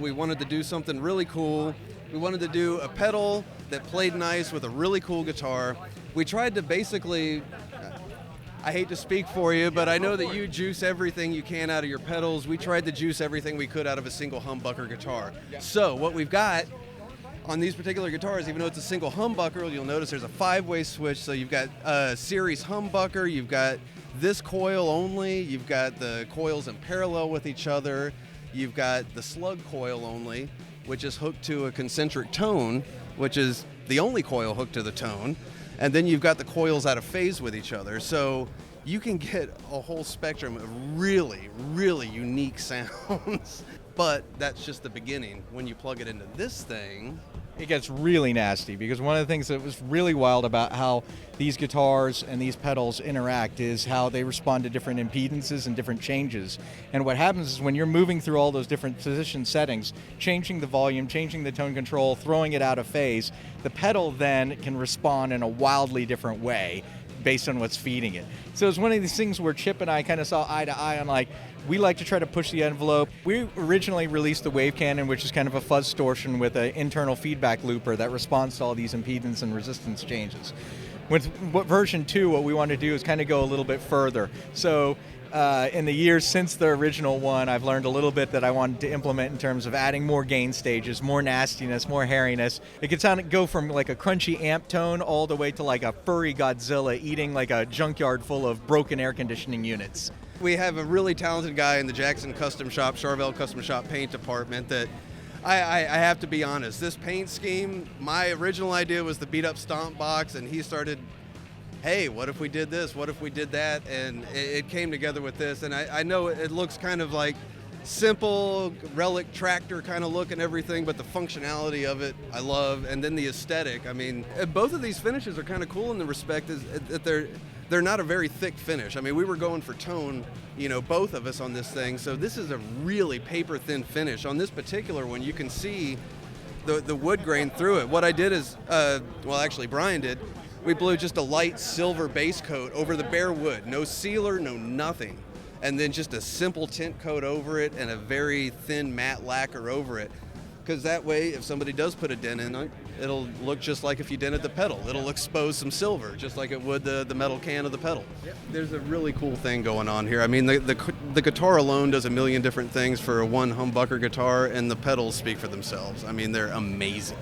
We wanted to do something really cool. We wanted to do a pedal that played nice with a really cool guitar. We tried to basically, I hate to speak for you, but I know that you juice everything you can out of your pedals. We tried to juice everything we could out of a single humbucker guitar. So what we've got on these particular guitars, even though it's a single humbucker, you'll notice there's a 5-way switch. So you've got a series humbucker, you've got this coil only, you've got the coils in parallel with each other, you've got the slug coil only, which is hooked to a concentric tone, which is the only coil hooked to the tone, and then you've got the coils out of phase with each other. So you can get a whole spectrum of really, really unique sounds. But that's just the beginning. When you plug it into this thing, it gets really nasty, because one of the things that was really wild about how these guitars and these pedals interact is how they respond to different impedances and different changes. And what happens is when you're moving through all those different position settings, changing the volume, changing the tone control, throwing it out of phase, the pedal then can respond in a wildly different way based on what's feeding it. So it's one of these things where Chip and I kind of saw eye to eye on, like, we like to try to push the envelope. We originally released the Wave Cannon, which is kind of a fuzz distortion with an internal feedback looper that responds to all these impedance and resistance changes. With version 2, what we want to do is kind of go a little bit further. So in the years since the original one, I've learned a little bit that I wanted to implement in terms of adding more gain stages, more nastiness, more hairiness. It could go from like a crunchy amp tone all the way to like a furry Godzilla eating like a junkyard full of broken air conditioning units. We have a really talented guy in the Jackson Custom Shop, Charvel Custom Shop paint department that I have to be honest, this paint scheme, my original idea was the beat up Stompbox, and he started, hey, what if we did this? What if we did that? And it came together with this. And I know it looks kind of like simple relic tractor kind of look and everything, but the functionality of it I love. And then the aesthetic. I mean, both of these finishes are kind of cool in the respect that they're not a very thick finish. I mean, we were going for tone, both of us on this thing. So this is a really paper thin finish. On this particular one, you can see the wood grain through it. What I did is, actually Brian did, we blew just a light silver base coat over the bare wood. No sealer, no nothing. And then just a simple tint coat over it and a very thin matte lacquer over it. Because that way, if somebody does put a dent in it, it'll look just like if you dented the pedal. It'll expose some silver, just like it would the metal can of the pedal. Yep. There's a really cool thing going on here. I mean, the guitar alone does a million different things for a one humbucker guitar, and the pedals speak for themselves. I mean, they're amazing.